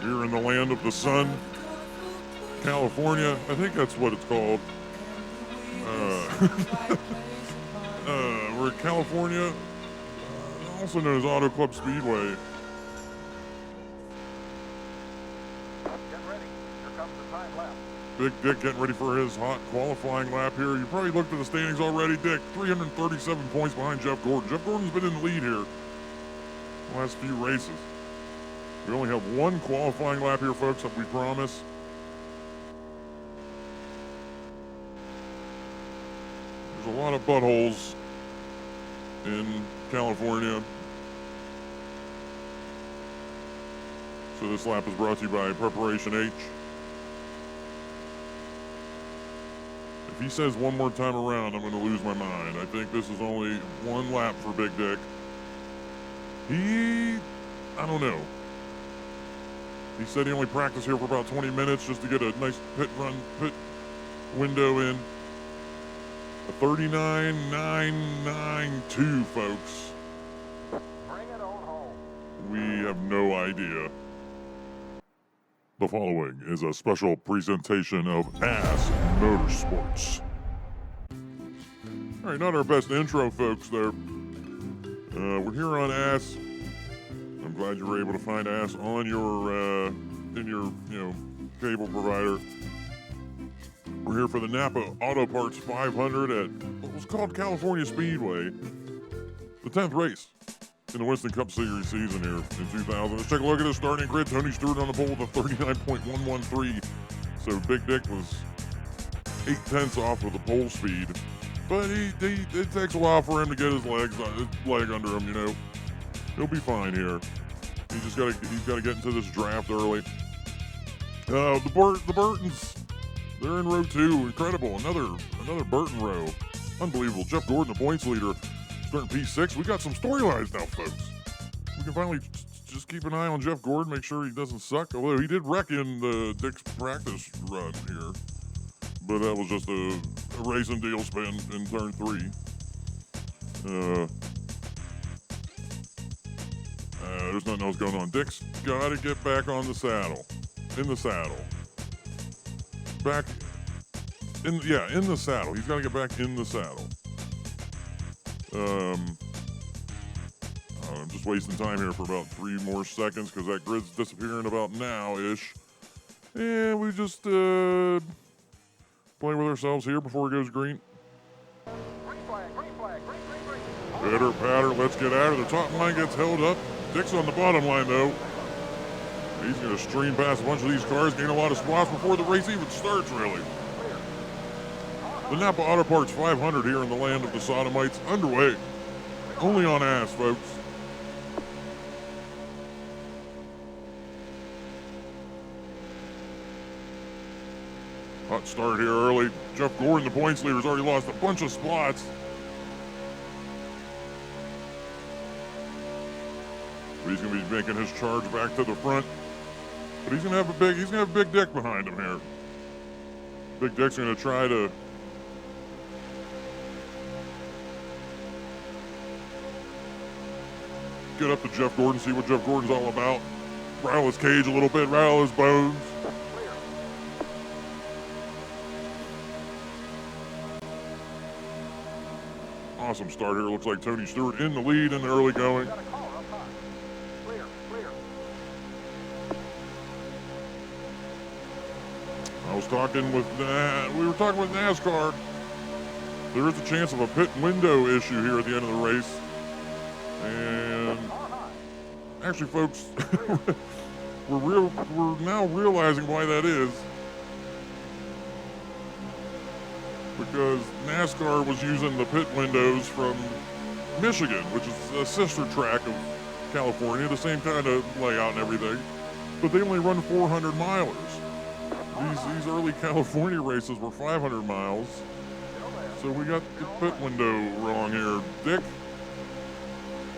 here in the land of the sun, California. I think that's what it's called. We're in California, also known as Auto Club Speedway. Get ready. Here comes the time lap. Big Dick getting ready for his hot qualifying lap here. You probably looked at the standings already, Dick. 337 points behind Jeff Gordon. Jeff Gordon's been in the lead here the last few races. We only have one qualifying lap here, folks, that we promise. There's a lot of buttholes in California. So this lap is brought to you by Preparation H. If he says one more time around, I'm going to lose my mind. I think this is only one lap for Big Dick. I don't know. He said he only practiced here for about 20 minutes just to get a nice pit window in. A 39.992, folks. Bring it on home. We have no idea. The following is a special presentation of Ass Motorsports. All right, not our best intro, folks, there. We're here on Ass. I'm glad you were able to find Ass on your, in your, cable provider. We're here for the NAPA Auto Parts 500 at what was called California Speedway. The 10th race in the Winston Cup Series season here in 2000. Let's take a look at the starting grid. Tony Stewart on the pole with a 39.113. So Big Dick was 0.8 off of the pole speed. But it takes a while for him to get his leg under him, He'll be fine here. He's got to get into this draft early. The Burtons, they're in row 2. Incredible. Another Burton row. Unbelievable. Jeff Gordon, the points leader, starting P6. We got some storylines now, folks. We can finally just keep an eye on Jeff Gordon, make sure he doesn't suck. Although he did wreck in the Dick's practice run here. But that was just a racing deal spin in turn 3. There's nothing else going on. Dick's got to get back on the saddle. In the saddle. In the saddle. He's got to get back in the saddle. I'm just wasting time here for about 3 more seconds because that grid's disappearing about now-ish. And we just play with ourselves here before it goes green. Green flag, green flag, green, green, green. Pitter patter, let's get out of the top line, gets held up. Dick's on the bottom line, though. He's going to stream past a bunch of these cars, gain a lot of spots before the race even starts, really. The NAPA Auto Parts 500 here in the land of the sodomites, underway. Only on Ass, folks. Hot start here early. Jeff Gordon, the points leader, has already lost a bunch of spots. But he's going to be making his charge back to the front. But he's going to have a big Dick behind him here. Big Dick's going to try to get up to Jeff Gordon, see what Jeff Gordon's all about. Rattle his cage a little bit, rattle his bones. Awesome start here. Looks like Tony Stewart in the lead in the early going. We were talking with NASCAR. There is a chance of a pit window issue here at the end of the race. And actually, folks, we're now realizing why that is. Because NASCAR was using the pit windows from Michigan, which is a sister track of California, the same kind of layout and everything. But they only run 400 milers. These early California races were 500 miles. So we got the pit window wrong here. Dick,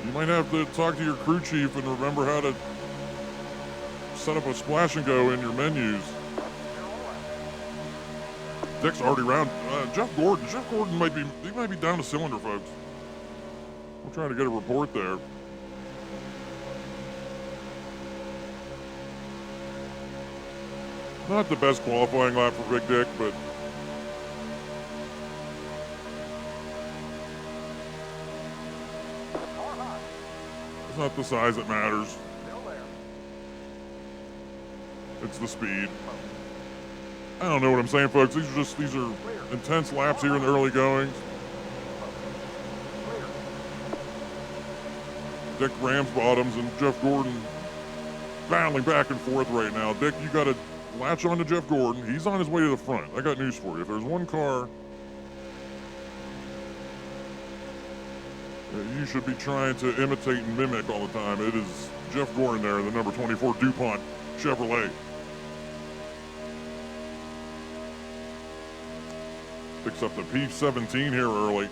you might have to talk to your crew chief and remember how to set up a splash and go in your menus. Dick's already around. Jeff Gordon might be down a cylinder, folks. We're trying to get a report there. Not the best qualifying lap for Big Dick, but Car high. it's not the size that matters. Still there. It's the speed. I don't know what I'm saying, folks. These are intense laps here in the early goings. Clear. Dick Rams bottoms and Jeff Gordon battling back and forth right now. Dick, you got to latch on to Jeff Gordon. He's on his way to the front. I got news for you. If there's one car that you should be trying to imitate and mimic all the time, it is Jeff Gordon there in the number 24 DuPont Chevrolet. Picks up the P17 here early.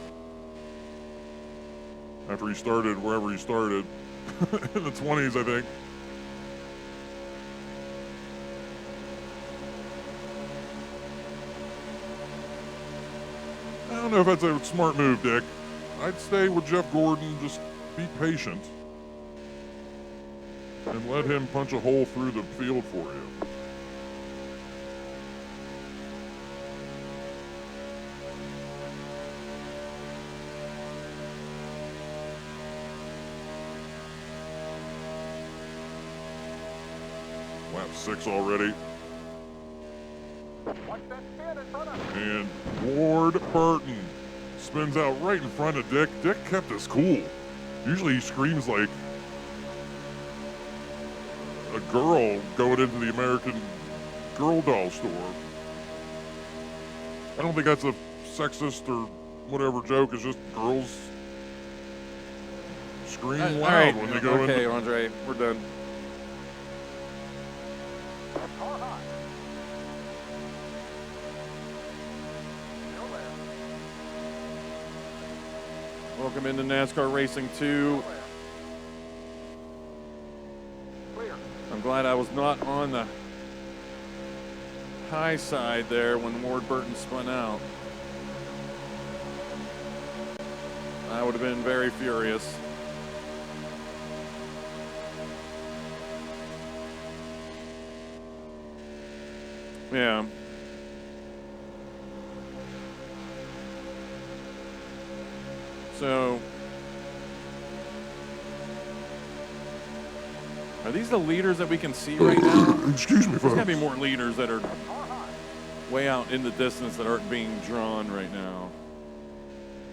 After he started wherever he started. In the 20s, I think. I don't know if that's a smart move, Dick. I'd stay with Jeff Gordon, just be patient. And let him punch a hole through the field for you. Lap 6 already. Watch that spin in front of you. And Ward Burton spins out right in front of Dick. Dick kept us cool. Usually he screams like a girl going into the American Girl doll store. I don't think that's a sexist or whatever joke. It's just girls scream loud all right, when they go okay, into... Andre, we're done. Car high. Still there. Welcome into NASCAR Racing 2. Still there. Clear. I'm glad I was not on the high side there when Ward Burton spun out. I would have been very furious. Yeah. So, are these the leaders that we can see right now? Excuse me, There's folks. gotta be more leaders that are Car high. way out in the distance that aren't being drawn right now.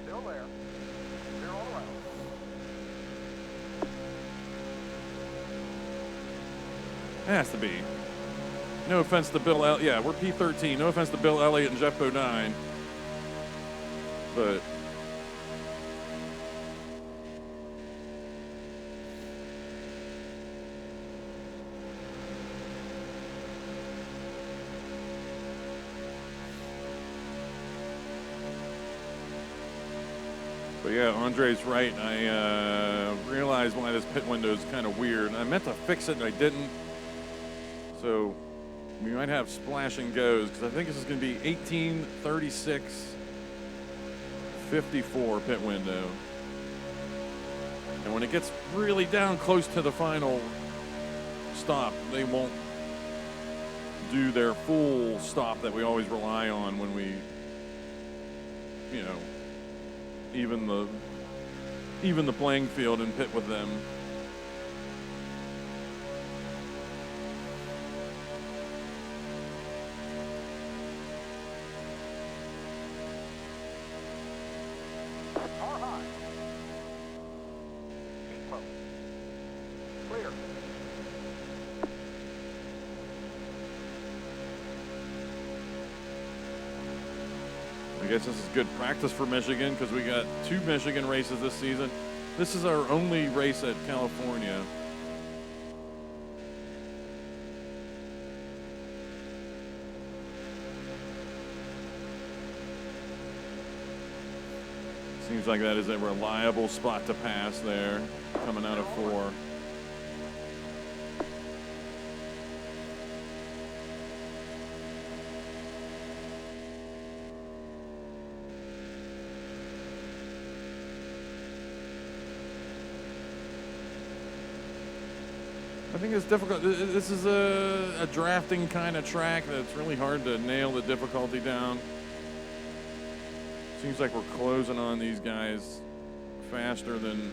Still there. Clear all around. It has to be. No offense to Bill Elliott. Yeah, we're P13. No offense to Bill Elliott and Jeff Bodine. But yeah, Andre's right. I realized why this pit window is kind of weird. I meant to fix it and I didn't. So we might have splash and goes because I think this is going to be 18, 36, 54 pit window. And when it gets really down close to the final stop, they won't do their full stop that we always rely on when we, you know, even the playing field and pit with them. Car high. Keep low. Clear. I guess this is good practice for Michigan because we got 2 Michigan races this season. This is our only race at California. Seems like that is a reliable spot to pass there, coming out of 4. I think it's difficult. This is a drafting kind of track that's really hard to nail the difficulty down. Seems like we're closing on these guys faster than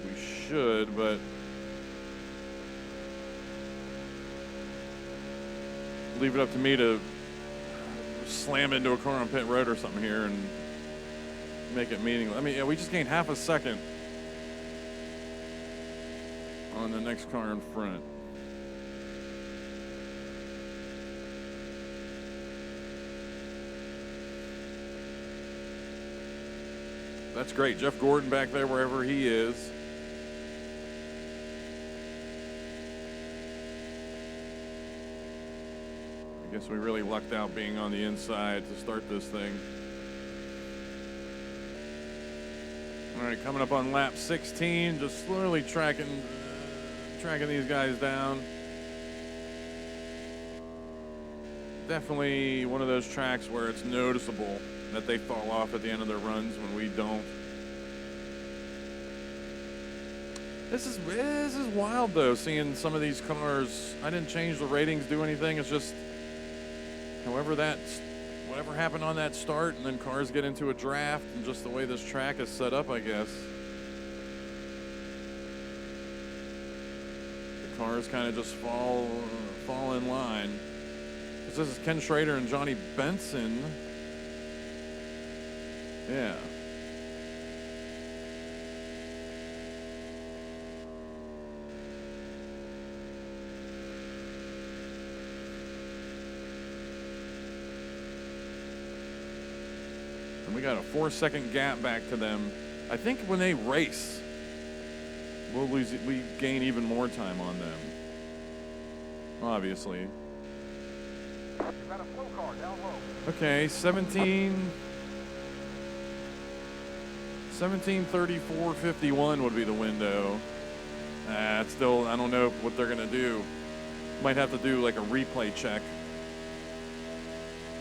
we should, but leave it up to me to slam into a car on pit road or something here and make it meaningless. I mean, yeah, we just gained half a second on the next car in front. That's great. Jeff Gordon back there wherever he is. I guess we really lucked out being on the inside to start this thing. All right, coming up on lap 16, just slowly tracking these guys down. Definitely one of those tracks where it's noticeable that they fall off at the end of their runs when we don't. This is wild though, seeing some of these cars. I didn't change the ratings, do anything. It's just whatever happened on that start, and then cars get into a draft, and just the way this track is set up, I guess. The cars kind of just fall in line. This is Ken Schrader and Johnny Benson. Yeah. And we got a 4-second gap back to them. I think when they race, we gain even more time on them. Obviously. You've got a flow car down low. Okay, 17:34:51 would be the window. Still, I don't know what they're gonna do. Might have to do like a replay check.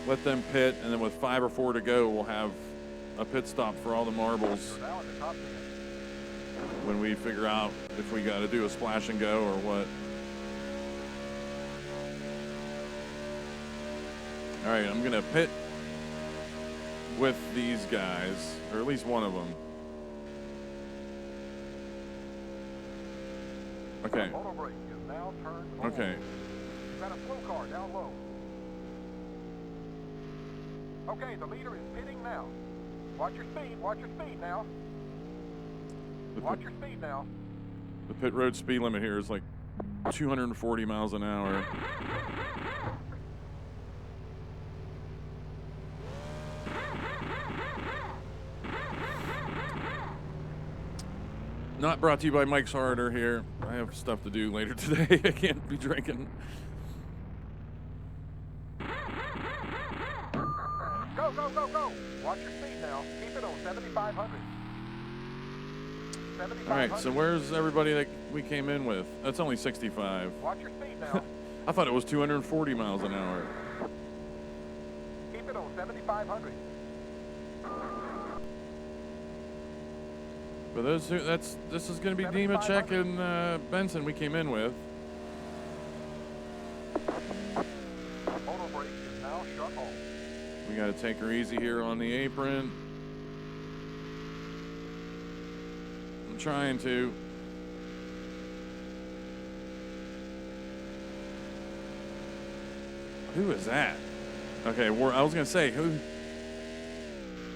Let them pit, and then with 5 or 4 to go, we'll have a pit stop for all the marbles You're now in the top 10. when we figure out if we got to do a splash and go or what. All right, I'm gonna pit with these guys, or at least one of them. Okay. Auto brake is now turned on. Okay. You've got a flow car down low. Okay, the leader is pitting now. Watch your speed now. Watch your speed now. The pit road speed limit here is like 240 miles an hour. Not brought to you by Mike's Harder here. I have stuff to do later today. I can't be drinking. Go, go, go, go. Watch your speed now. Keep it on 7,500. All right, so where's everybody that we came in with? That's only 65. Watch your speed now. I thought it was 240 miles an hour. Keep it on 7,500. But this is going to be Nemechek and Benson we came in with. Auto brake is now shut off. We got to take her easy here on the apron. I'm trying to. Who is that? Okay, I was going to say, who?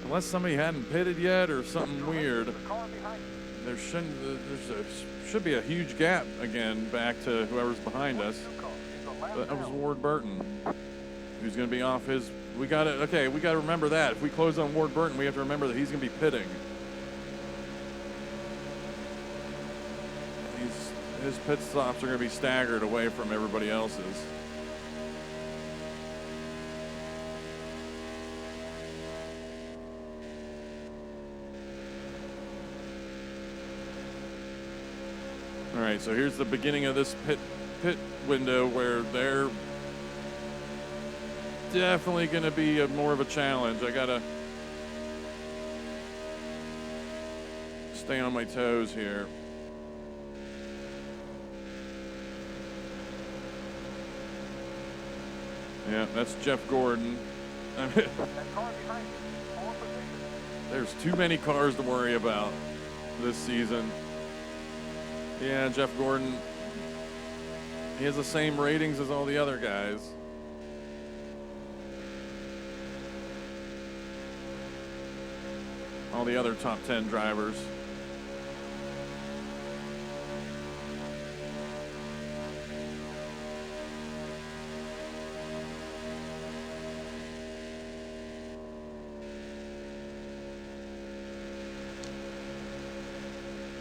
Unless somebody hadn't pitted yet or something weird. The car behind you. There should be a huge gap again back to whoever's behind us. But that was Ward Burton, who's going to be off his. We got to remember that. If we close on Ward Burton, we have to remember that he's going to be pitting. His pit stops are going to be staggered away from everybody else's. All right, so here's the beginning of this pit window where they're definitely going to be more of a challenge. I got to stay on my toes here. Yeah, that's Jeff Gordon. That car behind you, 4 position. There's too many cars to worry about this season. Yeah, Jeff Gordon, he has the same ratings as all the other guys. All the other top 10 drivers.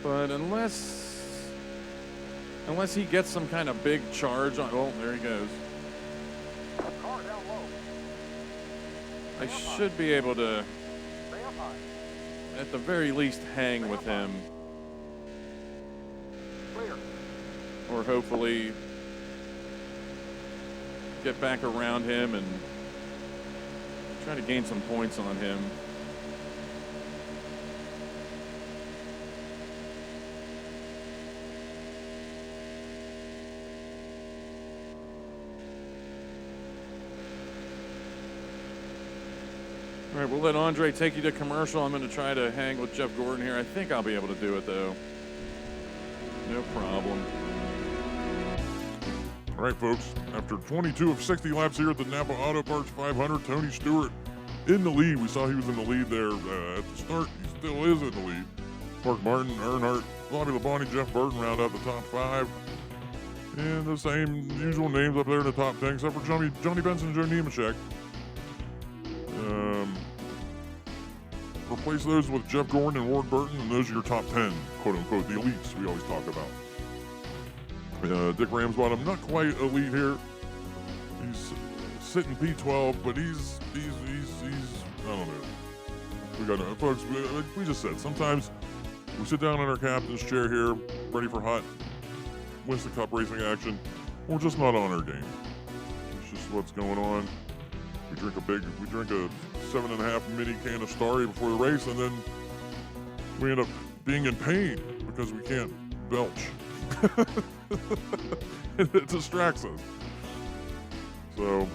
But unless he gets some kind of big charge on, oh, there he goes. Car down low. I should be able to, Stay up high. at the very least, hang with him, Clear. or hopefully get back around him and try to gain some points on him. All right, we'll let Andre take you to commercial. I'm going to try to hang with Jeff Gordon here. I think I'll be able to do it, though. No problem. All right, folks. After 22 of 60 laps here at the NAPA Auto Parts 500, Tony Stewart in the lead. We saw he was in the lead there at the start. He still is in the lead. Mark Martin, Earnhardt, Bobby Labonte, Jeff Burton round out the top 5. And the same usual names up there in the top 10, except for Johnny Benson and Joe Nemechek. Replace those with Jeff Gordon and Ward Burton, and those are your top 10, quote-unquote, the elites we always talk about. Dick Ramsbottom, not quite elite here. He's sitting P12, but he's I don't know. We got to, folks, we just said, sometimes we sit down in our captain's chair here, ready for hot Winston Cup racing action. We're just not on our game. It's just what's going on. We drink a 7.5 mini can of Starry before the race, and then we end up being in pain because we can't belch. It distracts us. So,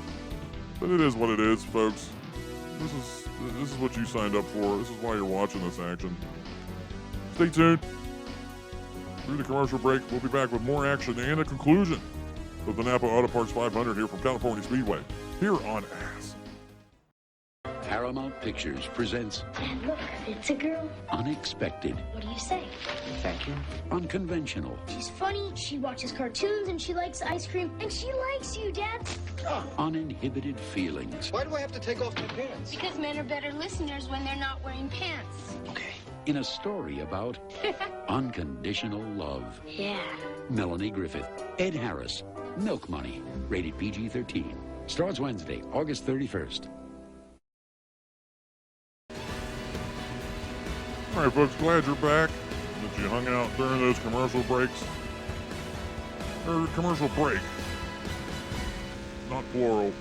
but it is what it is, folks. This is what you signed up for. This is why you're watching this action. Stay tuned. Through the commercial break, we'll be back with more action and a conclusion of the Napa Auto Parts 500 here from California Speedway, here on ASS. Paramount Pictures presents And look, it's a girl. Unexpected, What do you say? Thank you. Unconventional, She's funny, she watches cartoons, and she likes ice cream, and she likes you, Dad. uninhibited feelings. Why do I have to take off my pants? Because men are better listeners when they're not wearing pants. Okay. In a story about unconditional love. Yeah. Melanie Griffith, Ed Harris, Milk Money, rated PG-13. Starts Wednesday, August 31st. All right, folks, glad you're back. That you hung out during those commercial breaks. Or commercial break. Not plural.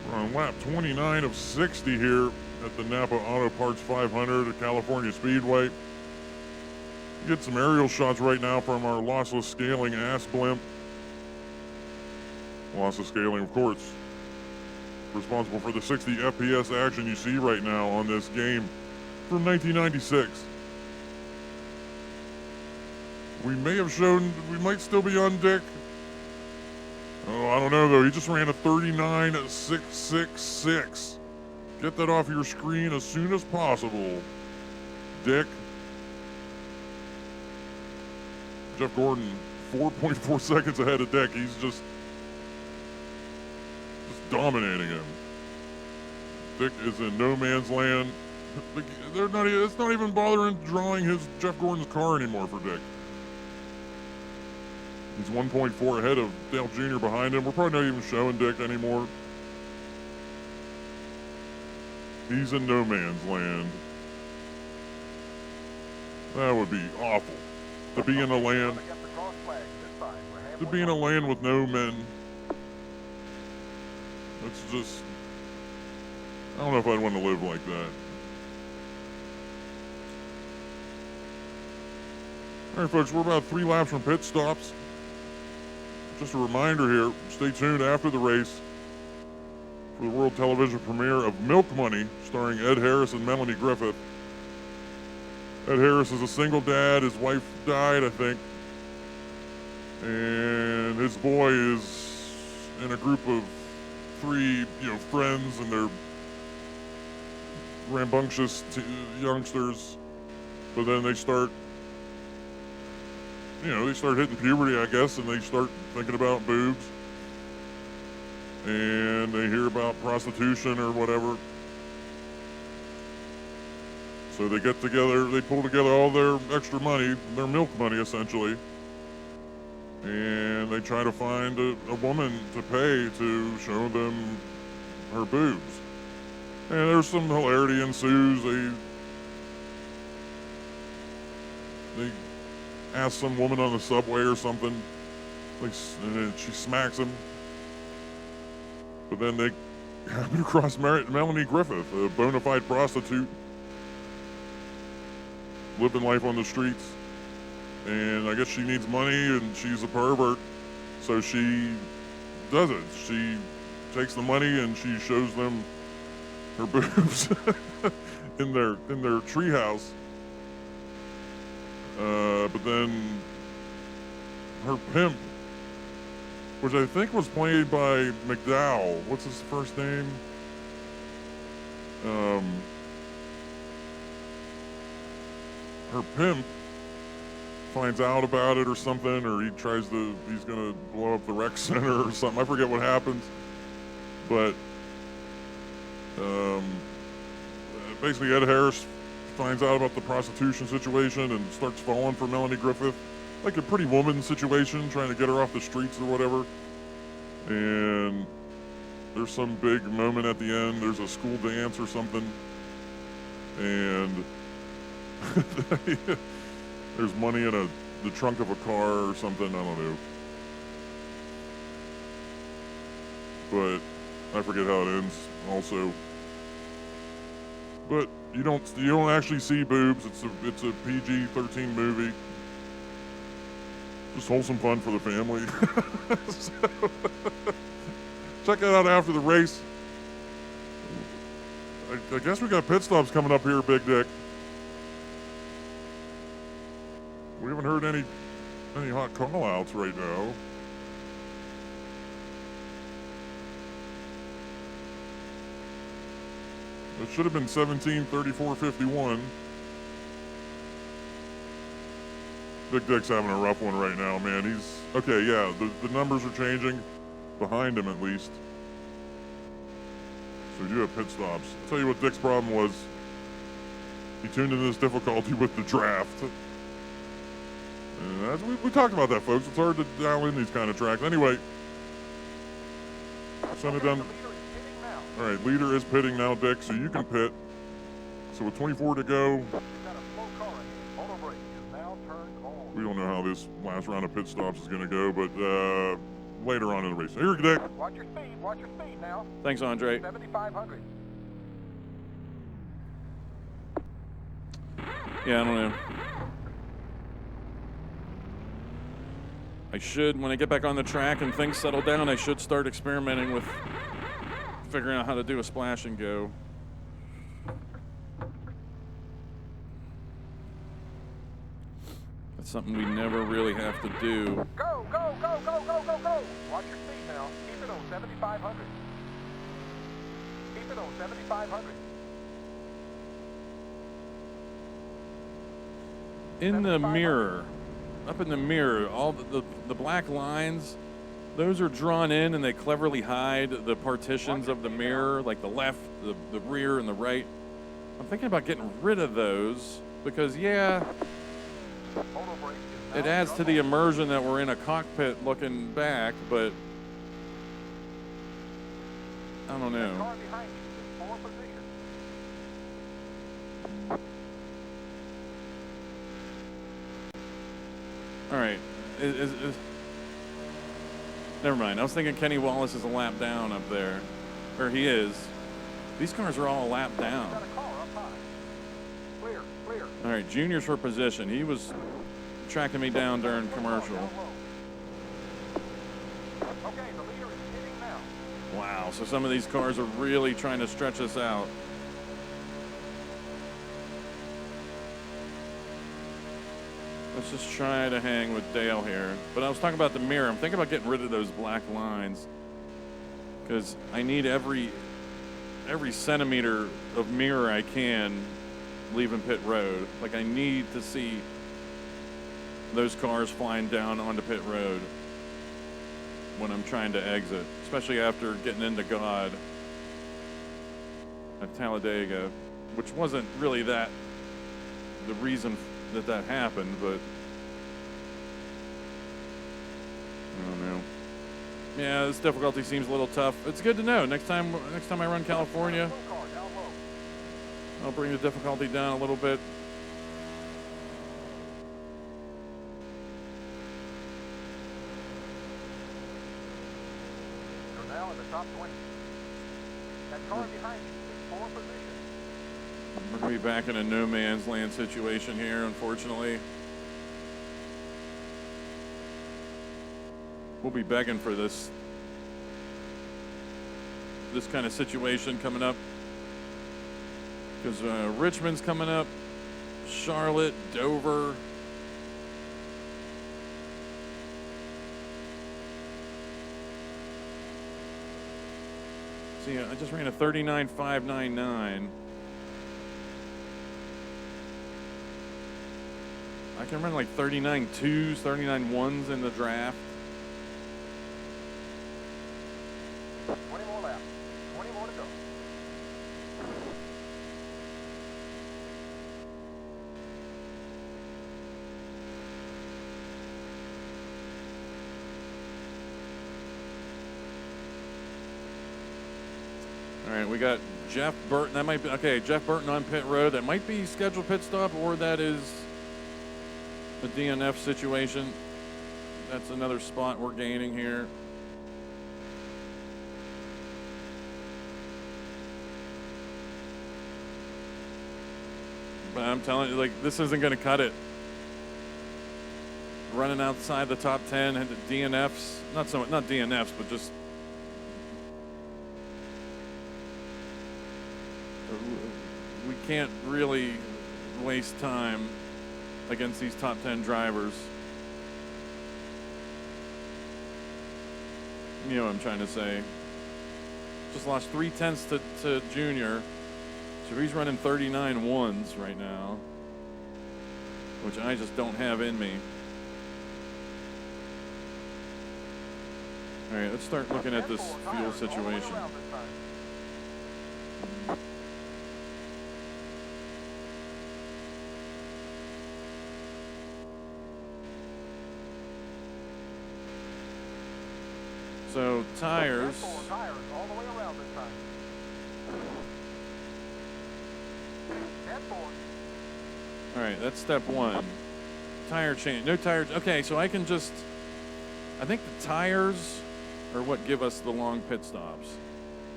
We're on lap 29 of 60 here at the Napa Auto Parts 500 at California Speedway. Get some aerial shots right now from our lossless scaling ass blimp. Lossless scaling, of course, responsible for the 60 FPS action you see right now on this game from 1996. We might still be on Dick. Oh, I don't know though. He just ran a 39.666. Get that off your screen as soon as possible, Dick. Jeff Gordon, 4.4 seconds ahead of Dick. He's just dominating him. Dick is in no man's land. It's not even bothering drawing Jeff Gordon's car anymore for Dick. He's 1.4 ahead of Dale Jr. behind him. We're probably not even showing Dick anymore. He's in no man's land. That would be awful. To be in a land with no men. That's just, I don't know if I'd want to live like that. All right, folks, we're about 3 laps from pit stops. just a reminder here, stay tuned after the race for the world television premiere of Milk Money, starring Ed Harris and Melanie Griffith. Ed Harris is a single dad. His wife died, I think. And his boy is in a group of 3, friends, and they're rambunctious youngsters. But then they start, they start hitting puberty, I guess, and they start thinking about boobs. And they hear about prostitution or whatever. So they get together, they pull together all their extra money, their milk money essentially, and they try to find a woman to pay to show them her boobs. And there's some hilarity ensues. They ask some woman on the subway or something, and she smacks him. But then they happen across Melanie Griffith, a bona fide prostitute, living life on the streets. And I guess she needs money, and she's a pervert, so she does it. She takes the money and she shows them her boobs in their treehouse. But then her pimp, which I think was played by McDowell. What's his first name? Her pimp finds out about it or something, or he's gonna blow up the rec center or something. I forget what happens. But basically Ed Harris finds out about the prostitution situation and starts falling for Melanie Griffith. Like a Pretty Woman situation, trying to get her off the streets or whatever. And there's some big moment at the end. There's a school dance or something. And there's money in the trunk of a car or something. I don't know. But I forget how it ends also. But you don't actually see boobs. It's a PG-13 movie. Just wholesome fun for the family. So, check that out after the race. I guess we got pit stops coming up here, Big Dick. We haven't heard any hot call-outs right now. It should have been 17:34:51. Big Dick's having a rough one right now, man. He's okay. Yeah, the numbers are changing behind him at least. So we do have pit stops. I'll tell you what Dick's problem was. He tuned in this difficulty with the draft. And we talked about that, folks. It's hard to dial in these kind of tracks. Anyway, send it down. All right, leader is pitting now, Dick, so you can pit. So with 24 to go, we don't know how this last round of pit stops is going to go, but later on in the race. Here, Dick. Watch your speed now. Thanks, Andre. 7,500. Yeah, I don't know. I should, when I get back on the track and things settle down, I should start experimenting with figuring out how to do a splash and go. That's something we never really have to do. Go! Watch your speed now. Keep it on 7,500. Keep it on 7,500. In the mirror, up in the mirror, all the black lines, those are drawn in and they cleverly hide the partitions of the mirror, like the left, the rear, and the right. I'm thinking about getting rid of those because, yeah, it adds to the immersion that we're in a cockpit looking back, but I don't know. All right. Never mind. I was thinking Kenny Wallace is a lap down up there. Or he is. These cars are all a lap down. All right, Junior's for position. He was tracking me down during commercial. Okay, the leader is pitting now. Wow, so some of these cars are really trying to stretch us out. Let's just try to hang with Dale here. But I was talking about the mirror. I'm thinking about getting rid of those black lines because I need every centimeter of mirror I can leaving pit road. Like, I need to see those cars flying down onto pit road when I'm trying to exit, especially after getting into God at Talladega, which wasn't really the reason that happened, but I don't know. Yeah, this difficulty seems a little tough. It's good to know. Next time I run California, Car down low. I'll bring the difficulty down a little bit. You're now in the top 20. That car behind you is 4 position. We're going to be back in a no man's land situation here, unfortunately. We'll be begging for this kind of situation coming up. Because Richmond's coming up, Charlotte, Dover. See, I just ran a 39.599. I can run like 39 twos, 39 ones in the draft. 20 more laps. 20 more to go. All right, we got Jeff Burton. That might be, okay, Jeff Burton on pit road. That might be scheduled pit stop, or that is a DNF situation. That's another spot we're gaining here. But I'm telling you, like, this isn't going to cut it. Running outside the top 10 and DNFs, not DNFs, but just we can't really waste time against these top 10 drivers. You know what I'm trying to say. Just lost 0.3 to Junior. So he's running 39 ones right now, which I just don't have in me. All right, let's start looking at this fuel situation. So tires. Tires all the way around this time. All right, that's step one. Tire change. No tires. Okay, so I can just. I think the tires are what give us the long pit stops.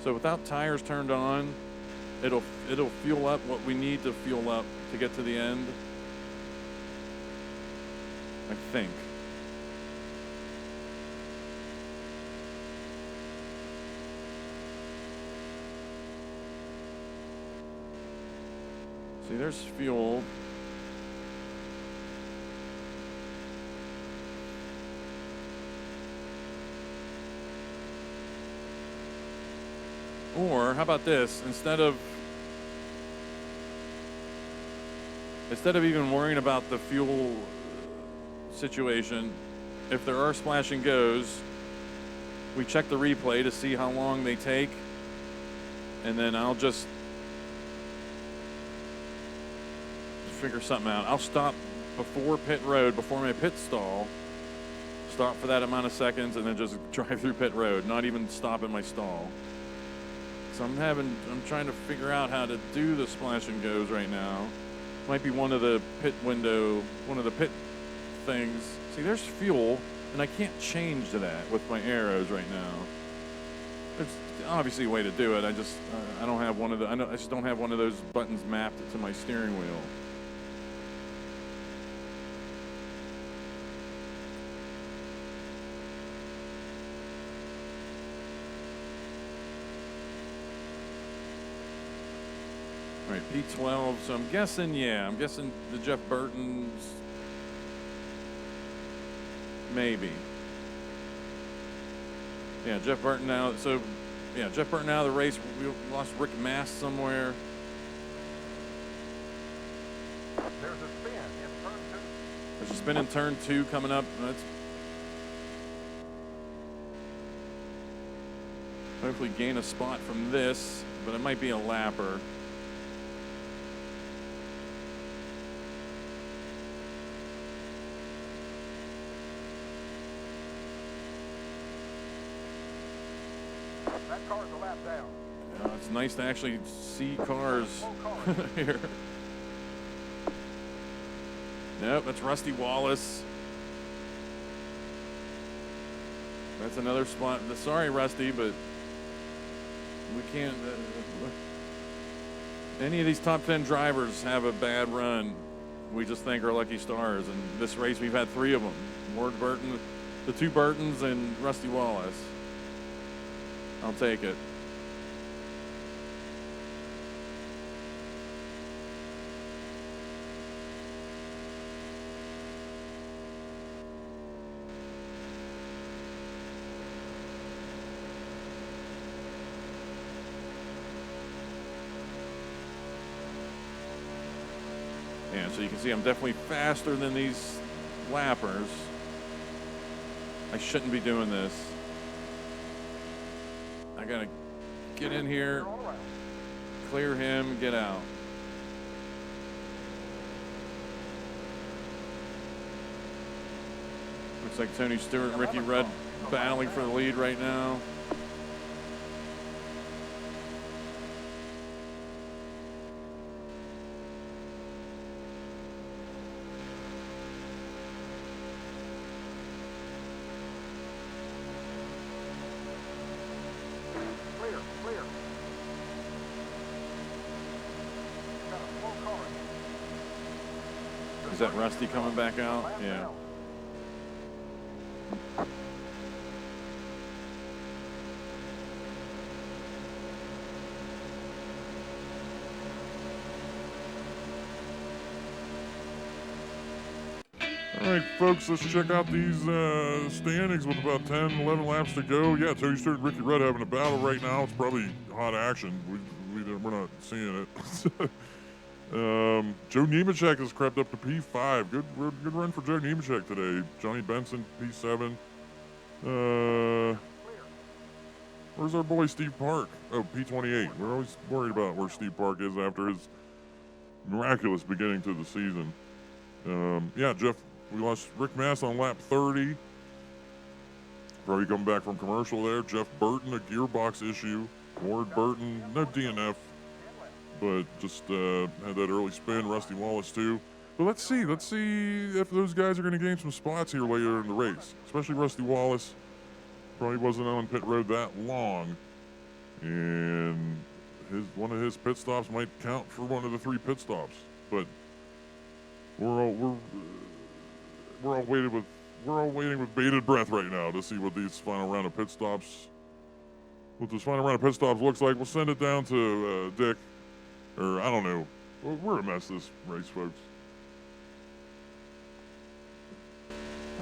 So without tires turned on, it'll fuel up what we need to fuel up to get to the end. I think. See, there's fuel. Or how about this? Instead of even worrying about the fuel situation, if there are splash and goes, we check the replay to see how long they take, and then I'll just figure something out. I'll stop before pit road, before my pit stall, stop for that amount of seconds, and then just drive through pit road, not even stop in my stall. So I'm trying to figure out how to do the splash and goes right now. Might be one of the pit things. See, there's fuel, and I can't change to that with my arrows right now. There's obviously a way to do it. I just don't have one of the. I just don't have one of those buttons mapped to my steering wheel. P12. So I'm guessing, I'm guessing the Jeff Burton's maybe. Yeah, Jeff Burton now. So, yeah, Jeff Burton out of the race. We lost Rick Mast somewhere. There's a spin in turn 2. There's a spin in turn 2 coming up. That's hopefully gain a spot from this, but it might be a lapper. That car's a lap down. It's nice to actually see cars here. Nope, that's Rusty Wallace. That's another spot. Sorry, Rusty, but we can't. Any of these top 10 drivers have a bad run. We just think are lucky stars. And this race, we've had 3 of them: Ward Burton, the 2 Burtons, and Rusty Wallace. I'll take it. Yeah, so you can see I'm definitely faster than these lappers. I shouldn't be doing this. I gotta get in here, clear him, get out. Looks like Tony Stewart and Ricky Rudd battling for the lead right now. Is that Rusty coming back out? Yeah. All right, folks, let's check out these standings with about 10, 11 laps to go. Yeah, Tony Stewart and Ricky Rudd having a battle right now. It's probably hot action. We're not seeing it. Joe Nemechek has crept up to P5. Good run for Joe Nemechek today. Johnny Benson, P7. Where's our boy Steve Park? Oh, P28. We're always worried about where Steve Park is after his miraculous beginning to the season. Yeah, Jeff, we lost Rick Mast on lap 30. Probably coming back from commercial there. Jeff Burton, a gearbox issue. Ward Burton, no DNF. But just had that early spin. Rusty Wallace too. But let's see if those guys are going to gain some spots here later in the race. Especially Rusty Wallace. Probably wasn't on pit road that long, and one of his pit stops might count for one of the 3 pit stops. But we're all waiting with bated breath right now to see what these final round of pit stops. What this final round of pit stops looks like. We'll send it down to Dick. Or, I don't know. We're a mess this race, folks.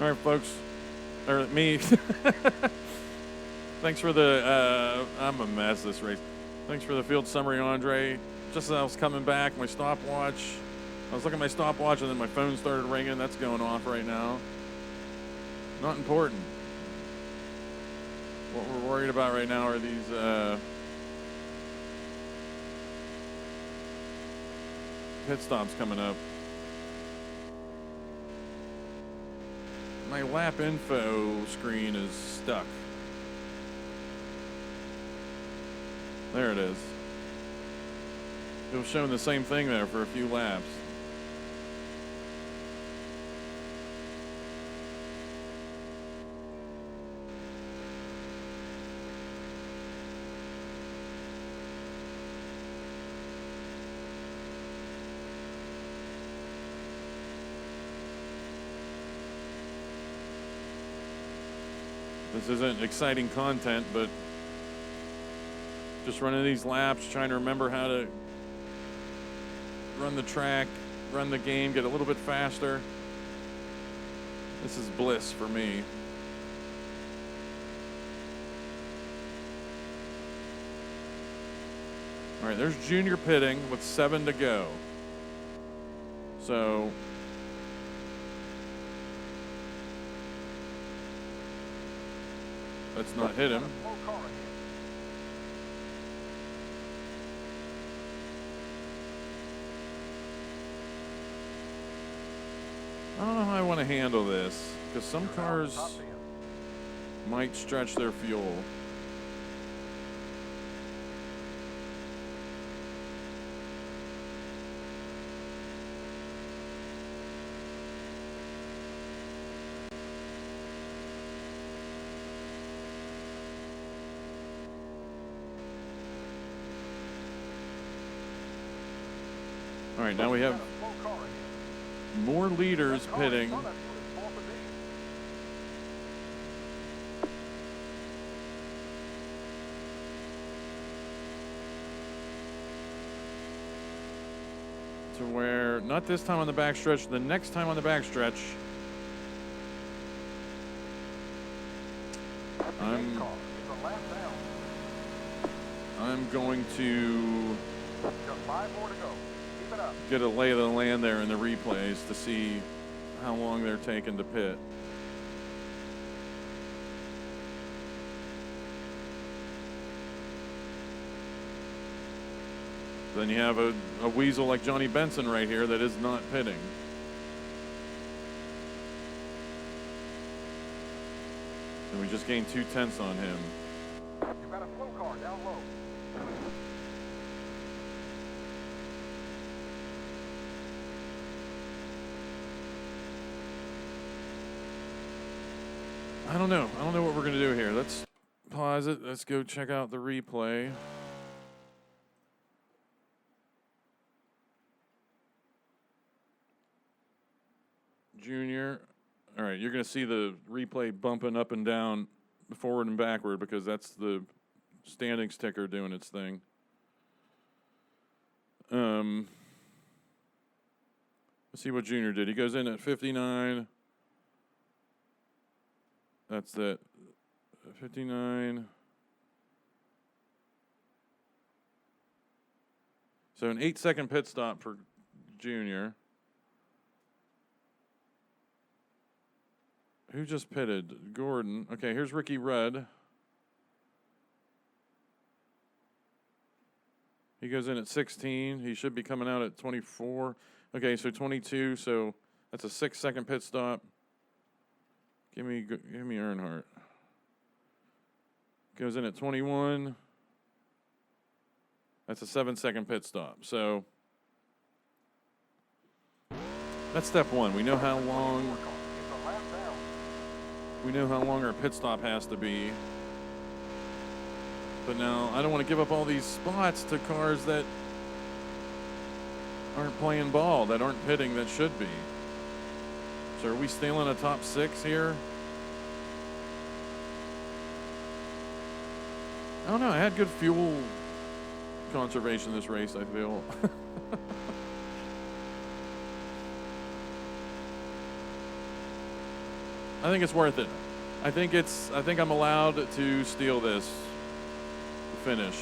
All right, folks. Or me. Thanks for the, I'm a mess this race. Thanks for the field summary, Andre. Just as I was coming back, my stopwatch, I was looking at my stopwatch and then my phone started ringing. That's going off right now. Not important. What we're worried about right now are these, pit stops coming up. My lap info screen is stuck. There it is. It was showing the same thing there for a few laps. This isn't exciting content, but just running these laps, trying to remember how to run the track, run the game, get a little bit faster. This is bliss for me. All right, there's Junior pitting with 7 to go. So let's not hit him. Slow car ahead. I don't know how I want to handle this, because some cars Top 10. might stretch their fuel. All right, now we have Slow car ahead. more leaders Car in pitting. front of you is pole position. To where, not this time on the backstretch, the next time on the backstretch, I'm Car is a lap down. I'm going to Just 5 more to go. Keep it up. get a lay of the land there in the replays to see how long they're taking to pit. Then you have a weasel like Johnny Benson right here that is not pitting. And we just gained 0.2 on him. You've got a slow car down low. I don't know. I don't know what we're going to do here. Let's pause it. Let's go check out the replay. Junior. All right, you're going to see the replay bumping up and down, forward and backward, because that's the standings ticker doing its thing. Let's see what Junior did. He goes in at 59. That's it. 59. So an 8-second pit stop for Junior. Who just pitted? Gordon. Okay, here's Ricky Rudd. He goes in at 16. He should be coming out at 24. Okay, so 22. So that's a 6-second pit stop. Give me Earnhardt. Goes in at 21. That's a 7-second pit stop. So that's step one. We know how long. It's a lap down. We know how long our pit stop has to be. But now I don't want to give up all these spots to cars that aren't playing ball, that aren't pitting, that should be. So are we stealing a top 6 here? I don't know. I had good fuel conservation this race, I feel. I think it's worth it. I think I'm allowed to steal this finish.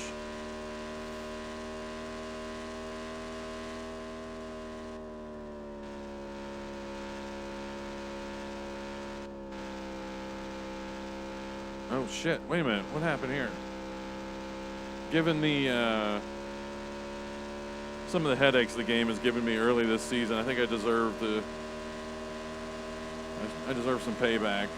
Oh shit, wait a minute, what happened here? Given the some of the headaches the game has given me early this season, I think I deserve some payback.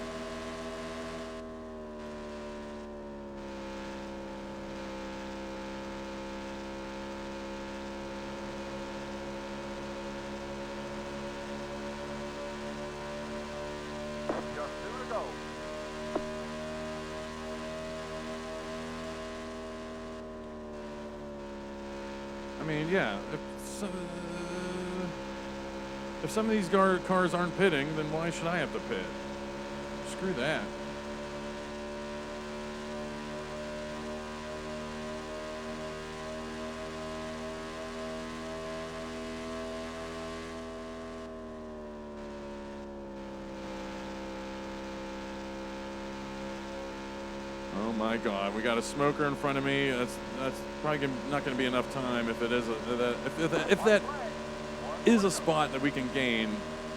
Just 2 to go. I mean, yeah, if some of these cars aren't pitting, then why should I have to pit? Screw that. Oh my God, we got a smoker in front of me. That's probably not going to be enough time. If it is if that is a spot that we can gain,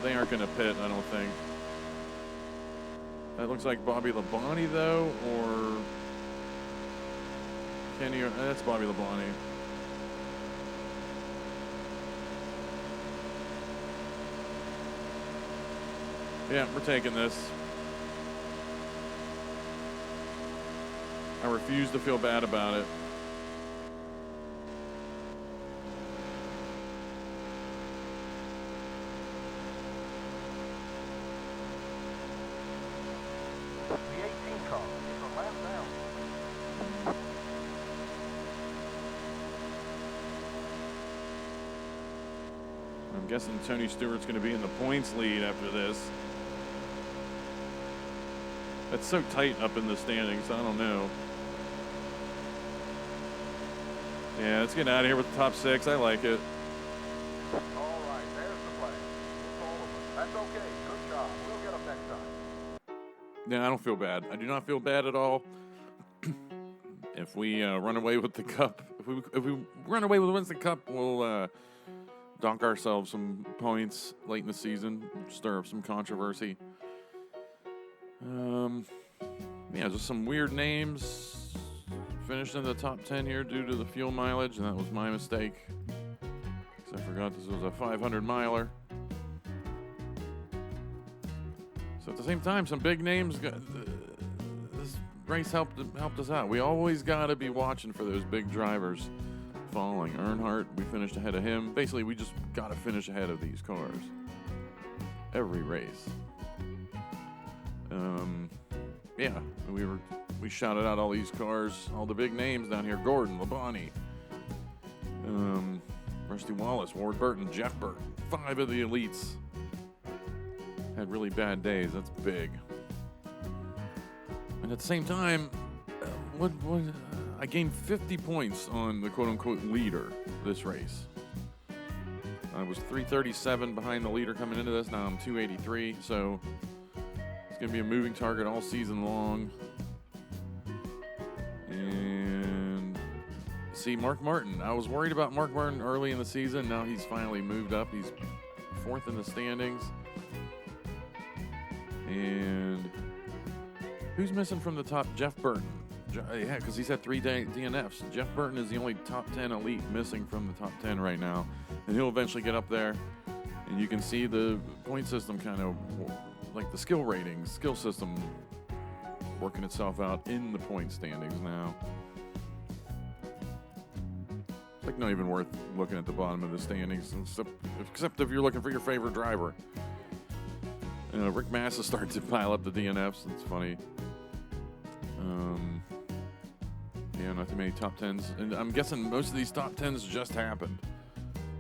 they aren't going to pit, I don't think. That looks like Bobby Labonte though, or Kenny. That's Bobby Labonte. Yeah, we're taking this. I refuse to feel bad about it. The 18 car is a lap down. I'm guessing Tony Stewart's going to be in the points lead after this. It's so tight up in the standings, I don't know. Yeah, let's get out of here with the top 6. I like it. All right, there's the play. It's all over. That's okay. Good job. We'll get them next time. Yeah, I don't feel bad. I do not feel bad at all. If we run away with the cup, if we run away with wins the cup, we'll donk ourselves some points late in the season, stir up some controversy. Yeah, just some weird names. Finished in the top 10 here due to the fuel mileage, and that was my mistake. Because I forgot this was a 500 miler. So at the same time, some big names. This race helped us out. We always got to be watching for those big drivers falling. Earnhardt, we finished ahead of him. Basically, we just got to finish ahead of these cars. Every race. Yeah, we shouted out all these cars, all the big names down here. Gordon, Labonte, Rusty Wallace, Ward Burton, Jeff Burton. 5 of the elites had really bad days. That's big. And at the same time, I gained 50 points on the quote-unquote leader this race. I was 337 behind the leader coming into this. Now I'm 283, so it's going to be a moving target all season long. And see, Mark Martin. I was worried about Mark Martin early in the season. Now he's finally moved up. He's 4th in the standings. And who's missing from the top? Jeff Burton. Yeah, because he's had 3 DNFs. Jeff Burton is the only top 10 elite missing from the top 10 right now. And he'll eventually get up there. And you can see the point system kind of, like the skill ratings, skill system working itself out in the point standings now. It's like not even worth looking at the bottom of the standings, except if you're looking for your favorite driver. Rick Massa started to pile up the DNFs. It's funny. Yeah, not too many top 10s. And I'm guessing most of these top 10s just happened.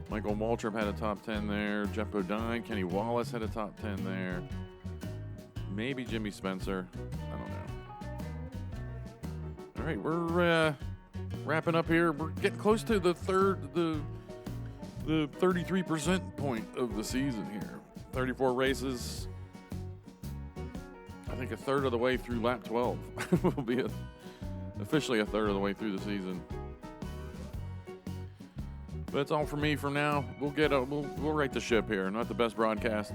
Michael Waltrip had a top 10 there. Jeff Bodine, Kenny Wallace had a top 10 there. Maybe Jimmy Spencer. I don't know. All right, we're wrapping up here. We're getting close to the 33% point of the season here. 34 races. I think a third of the way through lap 12 will be officially a third of the way through the season. But that's all for me for now. We'll right the ship here. Not the best broadcast.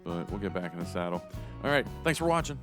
But we'll get back in the saddle. All right. Thanks for watching.